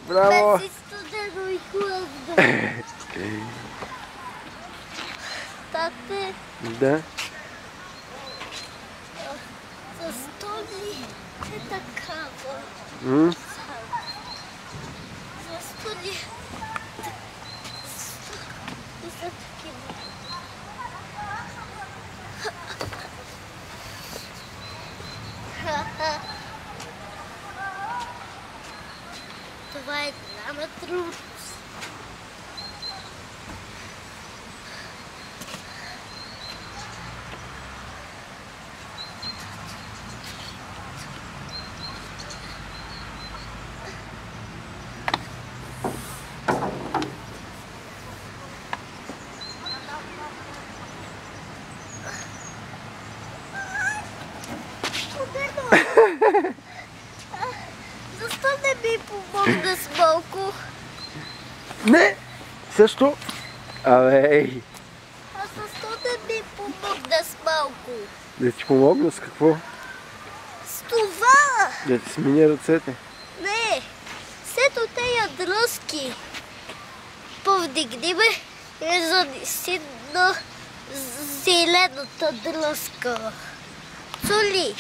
Браво! Без студено и хладно. Тате, Да. защо ли е такава? Защо ли са такива? Това е голяма трудност. Защо не ми помогна с малко? Не! Също? Абе! А защо не ми помогна с малко? Да ти помогна с какво? С това! Да ти смени ръцете. Не! Сето тея дръзки. Повдигни ме и занеси на зелената дръзка. Чули?